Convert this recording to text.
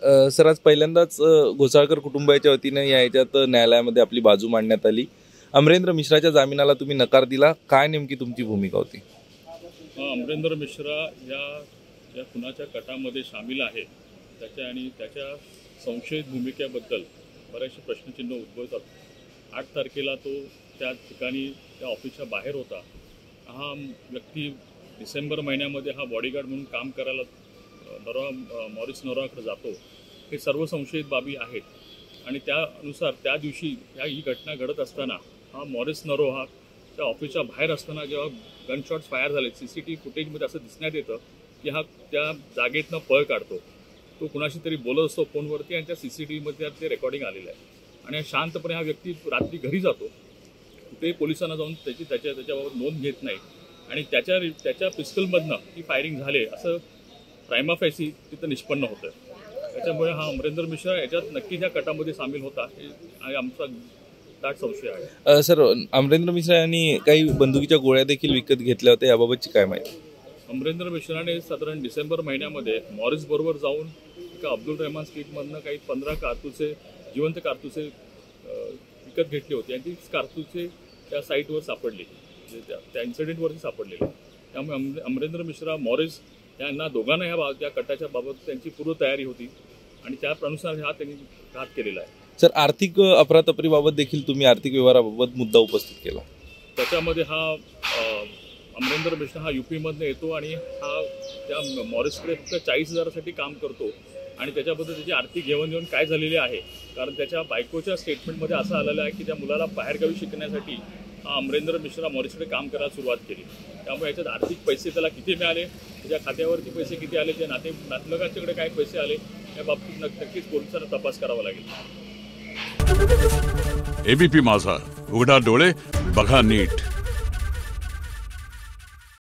Sir आज पहिल्यांदाच घोसाळकर कुटुंबाच्या वतीने या याच्यात न्यायालयामध्ये आपली बाजू मांडण्यात आली। अमरेंद्र मिश्राच्या जामिनाला तुम्ही नकार दिला, काय नेमकी तुमची भूमिका होती? अमरेंद्र मिश्रा या खुनाच्या कटामध्ये सामील आहे त्याच्या आणि त्याच्या संशयित भूमिकेबद्दल बरेचसे प्रश्नचिन्ह उद्भवतात। 8 तारखेला तो त्या ठिकाणी त्या ऑफिसच्या बाहेर होता। हा व्यक्ती डिसेंबर महिन्यामध्ये हा बॉडीगार्ड म्हणून काम करायला मॉरिस नरोहाकडे जातो। हे सर्व संशयित बाबी आहेत आणि त्यानुसार त्या दिवशी ही घटना घडत असताना हा मॉरिस नरोहा त्या ऑफिसच्या बाहेर असताना जेव्हा गनशॉट्स फायर झाले, CCTV फुटेजमध्ये असं दिसण्यात येतं की हा त्या जागेतनं पळ काढतो। तो कुणाशी तरी बोलत असतो फोनवरती आणि त्या CCTVमध्ये ते रेकॉर्डिंग आलेलं आहे आणि शांतपणे हा व्यक्ती रात्री घरी जातो। कुठेही पोलिसांना जाऊन त्याच्याबाबत नोंद घेत नाही आणि त्याच्या पिस्टलमधनं ही फायरिंग झाले असं प्रायमा फेसी तिथं निष्पन्न होतं। त्याच्यामुळे हा अमरेंद्र मिश्रा याच्यात नक्की त्या कटामध्ये सामील होता हे आमचा दाट संशय आहे। सर अमरेंद्र मिश्रा यांनी काही बंदुकीच्या गोळ्या देखील विकत घेतल्या होत्या, याबाबतची काय माहिती? अमरेंद्र मिश्राने साधारण डिसेंबर महिन्यामध्ये मॉरिस बरोबर जाऊन एका अब्दुल रहमान स्ट्रीटमधनं काही 15 कारतुसे जिवंत कारतुसे विकत घेतली होती आणि ती कारतुसे त्या साईटवर सापडली, त्या इन्सिडेंटवरती सापडलेली। त्यामुळे अमरेंद्र मिश्रा मॉरिस यांना दोघांना या कटाच्या बाबत त्यांची पूर्वतयारी होती आणि त्यानुसार त्यांनी घात केलेला आहे। सर आर्थिक अफरातफरीबाबत देखील तुम्ही आर्थिक व्यवहाराबाबत मुद्दा उपस्थित केला। त्याच्यामध्ये हा अमरेंद्र मिश्रा हा UP-मधनं येतो आणि हा त्या मॉरिसकडे फक्त 40,000साठी काम करतो आणि त्याच्याबद्दल त्याची आर्थिक घेवाणदेवाण काय झालेली आहे, कारण त्याच्या बायकोच्या स्टेटमेंटमध्ये असं आलेलं आहे की त्या मुलाला बाहेरगावी शिकण्यासाठी हा अमरेंद्र मिश्रा मॉरिसकडे काम करायला सुरुवात केली। त्यामुळे याच्यात आर्थिक पैसे त्याला किती मिळाले, त्याच्या खात्यावरती पैसे किती आले, त्या नातलगांच्याकडे काय पैसे आले, या बाबतीत नक्कीच पोलिसांना तपास करावा लागेल। ABP माझा, उघडा डोळे बघा नीट।